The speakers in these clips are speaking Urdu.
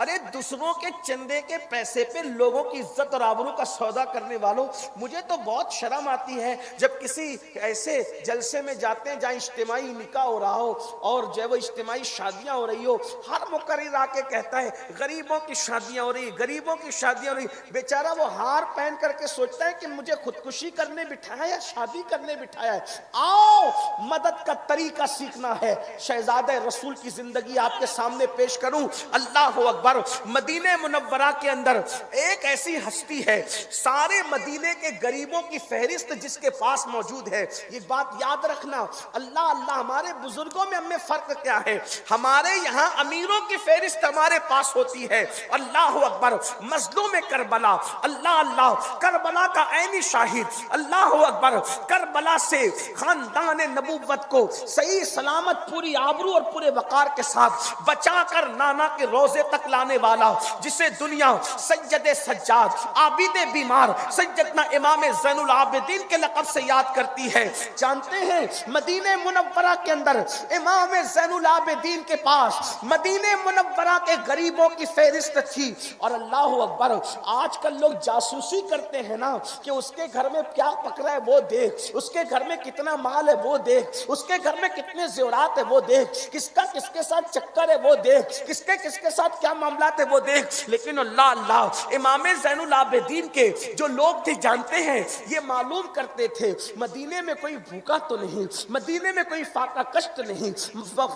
ارے دوسروں کے چندے کے پیسے پہ لوگوں کی عزت اور آبرو کا سودا کرنے والوں، مجھے تو بہت شرم آتی ہے جب کسی ایسے جلسے میں جاتے ہیں جہاں اجتماعی نکاح ہو رہا ہو اور جو ہے وہ اجتماعی شادیاں ہو رہی ہو، ہر مقرر آ کے کہتا ہے غریبوں کی شادیاں ہو رہی، غریبوں کی شادیاں ہو رہی۔ بیچارہ وہ ہار پہن کر کے سوچتا ہے کہ مجھے خودکشی کرنے بٹھایا یا شادی کرنے بٹھایا ہے۔ آؤ مدد کا طریقہ سیکھنا ہے۔ شہزادہ رسول کی زندگی آپ کے سامنے پیش کروں، اللہ اکبر۔ مدینہ منورہ کے اندر ایک ایسی ہستی ہے، سارے مدینے کے غریبوں کی فہرست جس کے پاس موجود ہے۔ یہ بات یاد رکھنا، اللہ اللہ ہمارے بزرگوں میں ہمیں فرق کیا ہے؟ ہمارے یہاں امیروں کی فہرست ہمارے پاس ہوتی ہے، اللہ اکبر۔ مظلوم کربلا، اللہ اللہ، کربلا کا عینی شاہد، اللہ اکبر، کربلا سے خاندان نبوت کو صحیح سلامت پوری آبرو اور پورے وقار کے ساتھ بچا کر نانا کے روزے تک لانے والا، جسے دنیا سید سجاد، عابد بیمار، سیدنا امام زین العابدین کے لقب سے یاد کرتی ہے۔ جانتے ہیں مدینہ منورہ کے اندر امام زین العابدین کے پاس مدینہ منورہ کے غریبوں کی فہرست تھی، اور اللہ اکبر آج کل لوگ جاسوسی کرتے ہیں نا کہ اس کے گھر میں کیا پکڑا ہے وہ دیکھ، اس کے گھر میں کتنا مال ہے وہ دیکھ، اس کے گھر میں کتنے زیورات ہے وہ دیکھ، کس کا کس کے ساتھ چکر ہے وہ دیکھ، کس کے ساتھ کیا معاملات ہے وہ دیکھ۔ لیکن اللہ اللہ امام زین العابدین کے جو لوگ تھے جانتے ہیں، یہ معلوم کرتے تھے مدینے میں کوئی بھوکا تو نہیں، مدینے میں کوئی فاقہ کشت نہیں،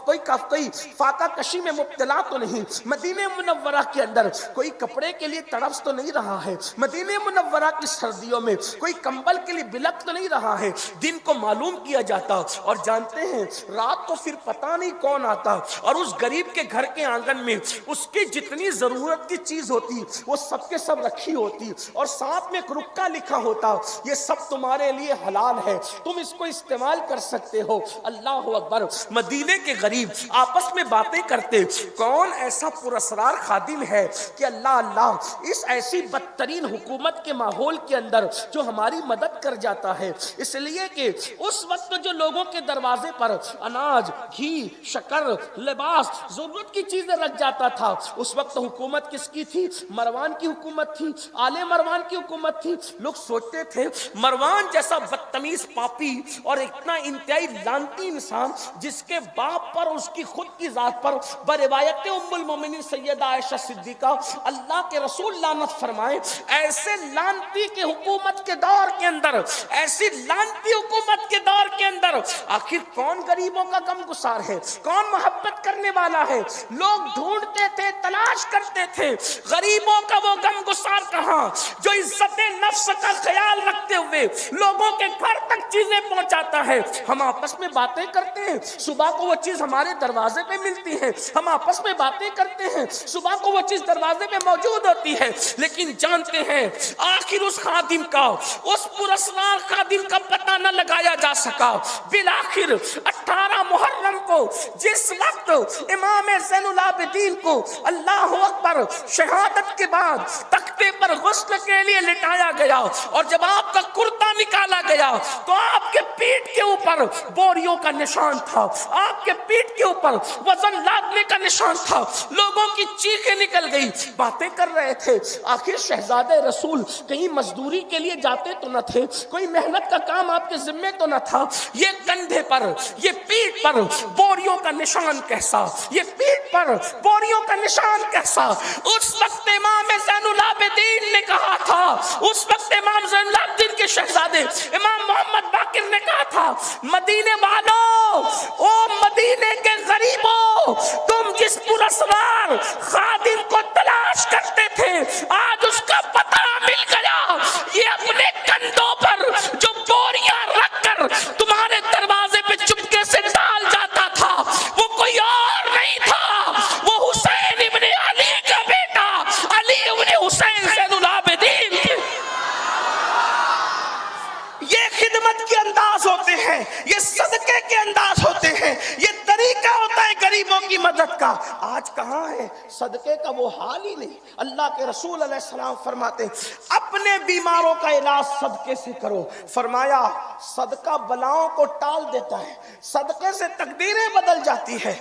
کوئی فاقہ کشی میں مبتلا تو نہیں، مدینہ منورہ کے اندر کوئی کپڑے کے لیے تڑپس تو نہیں رہا ہے، مدینہ منورہ کی سردیوں میں کوئی کمبل کے لیے بلک تو نہیں رہا ہے۔ دن کو معلوم کیا جاتا، اور جانتے ہیں رات کو پھر پتہ نہیں کون آتا اور اس غریب کے گھر کے آنگن میں اس کی جتنی ضرورت کی چیز ہوتی وہ سب کے سب رکھی ہوتی، اور ساتھ میں ایک رکا لکھا ہوتا، یہ سب تمہارے لیے حلال ہے، تم اس کو استعمال کر سکتے ہو۔ اللہ اکبر۔ مدینے کے غریب آپس میں باتیں کرتے، کون ایسا پراسرار خادم ہے کہ اللہ اللہ اس ایسی بدترین حکومت کے ماحول کے اندر جو ہماری مدد کر جاتا ہے۔ اس لیے کہ اس وقت جو لوگوں کے دروازے پر اناج، گھی، شکر، لباس، ضرورت کی چیزیں رکھ جاتا تھا، اس وقت حکومت کس کی تھی؟ مروان کی حکومت تھی، آل مروان کی حکومت تھی۔ لوگ سوچتے تھے مروان جیسا بدتمیز پاپی اور اتنا انتہائی لعنتی انسان، جس کے باپ پر اس کی خود کی ذات پر بروایت ام المومنین سیدہ عائشہ صدیقہ اللہ کے رسول لعنت فرمائے، ایسے لعنتی کے حکومت کے دور کے اندر، ایسی لعنتی حکومت کے دور کے اندر آخر کون غریبوں کا غم گسار ہے؟ کون محبت کرنے والا ہے؟ لوگ ڈھونڈتے تھے، تلاش کرتے تھے، غریبوں کا وہ غم گسار کہاں جو عزت نفس کا خیال رکھتے ہوئے لوگوں کے گھر تک چیزیں پہنچاتا ہے۔ ہم آپس میں باتیں کرتے ہیں، صبح کو وہ چیز ہمارے دروازے پہ ملتی ہے، ہم آپس میں باتیں کرتے ہیں، صبح کو وہ چیز دروازے پہ موجود ہوتی ہے، لیکن جانتے ہیں آخر اس خادم کا، اس پراسرار خادم کا پتہ نہ لگایا جا سکا۔ بالآخر 18 محرم کو جس وقت امام زین العابدین کو اللہ اکبر شہادت کے بعد تختے پر غسل کے لیے لٹایا گیا، اور جب آپ کا کرتا نکالا گیا تو آپ کے پیٹھ کے اوپر بوریوں کا نشان تھا، آپ کے پیٹھ کے اوپر وزن لادنے کا نشان تھا۔ لوگوں کی چیخیں نکل گئی، باتیں کر رہے تھے آخر شہزادہ رسول کہیں مزدوری کے لیے جاتے تو نہ تھے، کوئی محنت کا کام آپ کے ذمے تو نہ تھا؟ یہ کندھے پر، یہ پیٹھ پر بوریوں کا نشان کیسا؟ یہ پیٹھ پر بوریوں کا نشان کیسا؟ اس وقت امام زین العابدین نے کہا تھا، اس وقت امام زین العابدین کے شہزادے امام محمد باقر نے کہا تھا، مدینے والوں، او مدینے کے غریبوں، تم جس پراسرار خادم کو تلاش کرتے تھے آج اس کا پتہ مل گیا۔ یہ اپنے کندھوں پر جو بوریاں رکھ کر تمہارے دروازے پہ چپکے سے ڈال جاتا تھا وہ کوئی اور نہیں تھا، وہ حسین ابن علی کا بیٹا علی ابن حسین زین العابدین۔ یہ خدمت کے انداز ہوتے ہیں، یہ صدقے کے انداز ہوتے ہیں، یہ طریقہ ہوتا ہے غریبوں کی مدد کا۔ آج کہاں ہے صدقے کا وہ حال ہی نہیں۔ اللہ کے رسول علیہ السلام فرماتے ہیں اپنے بیماروں کا علاج صدقے سے کرو۔ فرمایا صدقہ بلاؤں کو ٹال دیتا ہے، صدقے سے تقدیریں بدل جاتی ہے۔